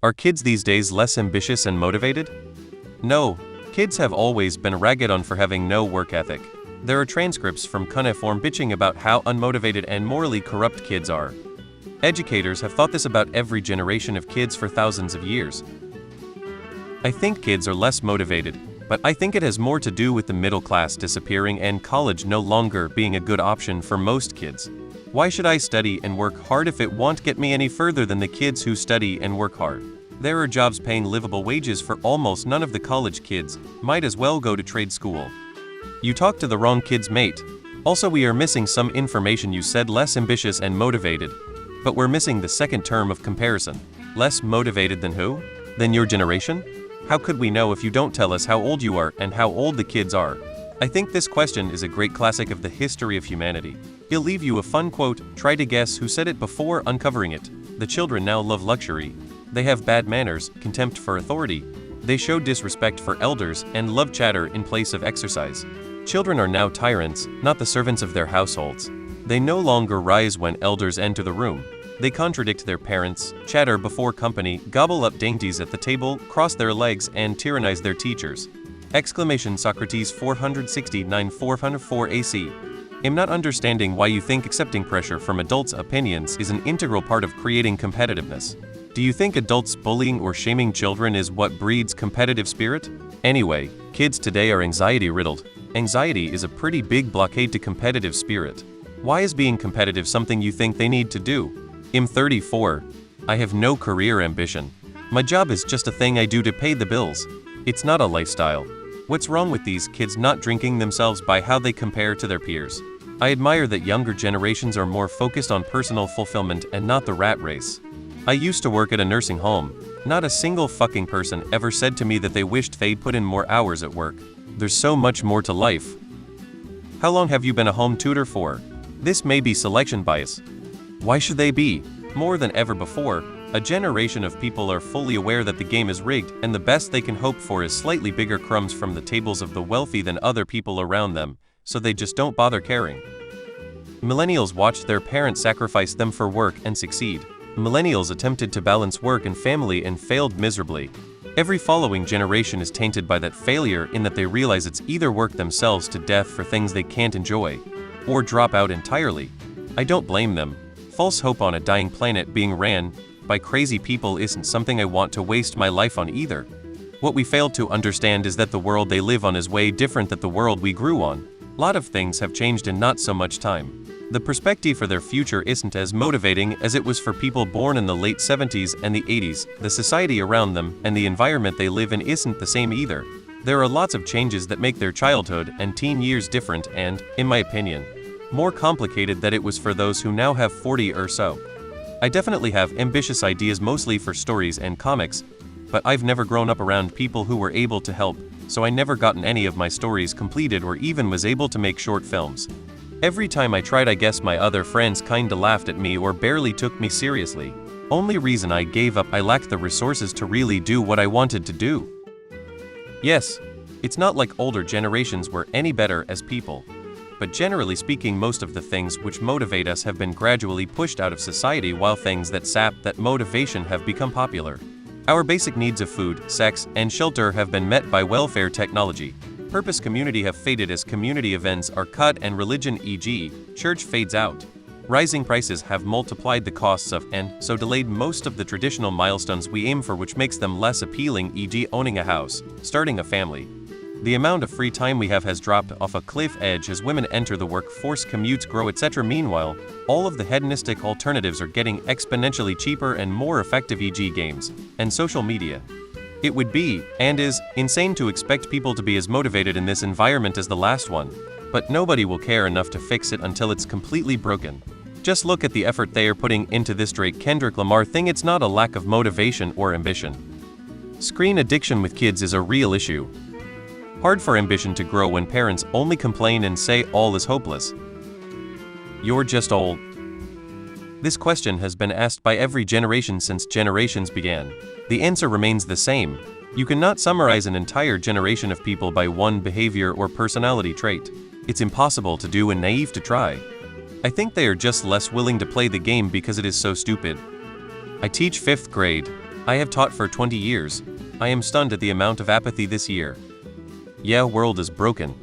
Are kids these days less ambitious and motivated? No, kids have always been ragged on for having no work ethic. There are transcripts from cuneiform bitching about how unmotivated and morally corrupt kids are. Educators have thought this about every generation of kids for thousands of years. I think kids are less motivated, but I think it has more to do with the middle class disappearing and college no longer being a good option for most kids. Why should I study and work hard if it won't get me any further than the kids who study and work hard? There are jobs paying livable wages for almost none of the college kids, might as well go to trade school. You talked to the wrong kids, mate. Also, we are missing some information. You said less ambitious and motivated, but we're missing the second term of comparison. Less motivated than who? Than your generation? How could we know if you don't tell us how old you are and how old the kids are? I think this question is a great classic of the history of humanity. He'll leave you a fun quote. Try to guess who said it before uncovering it. The children now love luxury. They have bad manners, contempt for authority. They show disrespect for elders and love chatter in place of exercise. Children are now tyrants, not the servants of their households. They no longer rise when elders enter the room. They contradict their parents, chatter before company, gobble up dainties at the table, cross their legs, and tyrannize their teachers. Exclamation Socrates 469-404 AC. I'm not understanding why you think accepting pressure from adults' opinions is an integral part of creating competitiveness. Do you think adults bullying or shaming children is what breeds competitive spirit? Anyway, kids today are anxiety-riddled. Anxiety is a pretty big blockade to competitive spirit. Why is being competitive something you think they need to do? I'm 34. I have no career ambition. My job is just a thing I do to pay the bills. It's not a lifestyle. What's wrong with these kids not drinking themselves by how they compare to their peers? I admire that younger generations are more focused on personal fulfillment and not the rat race. I used to work at a nursing home. Not a single fucking person ever said to me that they wished they'd put in more hours at work. There's so much more to life. How long have you been a home tutor for? This may be selection bias. Why should they be? More than ever before, a generation of people are fully aware that the game is rigged and the best they can hope for is slightly bigger crumbs from the tables of the wealthy than other people around them, so they just don't bother caring. Millennials watched their parents sacrifice them for work and succeed. Millennials attempted to balance work and family and failed miserably. Every following generation is tainted by that failure in that they realize it's either work themselves to death for things they can't enjoy, or drop out entirely. I don't blame them. False hope on a dying planet being ran by crazy people isn't something I want to waste my life on either. What we fail to understand is that the world they live on is way different than the world we grew on. A lot of things have changed in not so much time. The perspective for their future isn't as motivating as it was for people born in the late 70s and the 80s. The society around them and the environment they live in isn't the same either. There are lots of changes that make their childhood and teen years different and, in my opinion, more complicated than it was for those who now have 40 or so. I definitely have ambitious ideas mostly for stories and comics, but I've never grown up around people who were able to help, so I never gotten any of my stories completed or even was able to make short films. Every time I tried, I guess my other friends kinda laughed at me or barely took me seriously. Only reason I gave up, I lacked the resources to really do what I wanted to do. Yes, it's not like older generations were any better as people. But generally speaking, most of the things which motivate us have been gradually pushed out of society, while things that sap that motivation have become popular. Our basic needs of food, sex, and shelter have been met by welfare technology. Purpose community have faded as community events are cut and religion, e.g., church, fades out. Rising prices have multiplied the costs of and so delayed most of the traditional milestones we aim for, which makes them less appealing, e.g., owning a house, starting a family. The amount of free time we have has dropped off a cliff edge as women enter the workforce, commutes grow, etc. Meanwhile, all of the hedonistic alternatives are getting exponentially cheaper and more effective, e.g. games and social media. It would be, and is, insane to expect people to be as motivated in this environment as the last one, but nobody will care enough to fix it until it's completely broken. Just look at the effort they are putting into this Drake-Kendrick Lamar thing. It's not a lack of motivation or ambition. Screen addiction with kids is a real issue. Hard for ambition to grow when parents only complain and say all is hopeless. You're just old. This question has been asked by every generation since generations began. The answer remains the same. You cannot summarize an entire generation of people by one behavior or personality trait. It's impossible to do and naive to try. I think they are just less willing to play the game because it is so stupid. I teach 5th grade. I have taught for 20 years. I am stunned at the amount of apathy this year. Yeah, world is broken.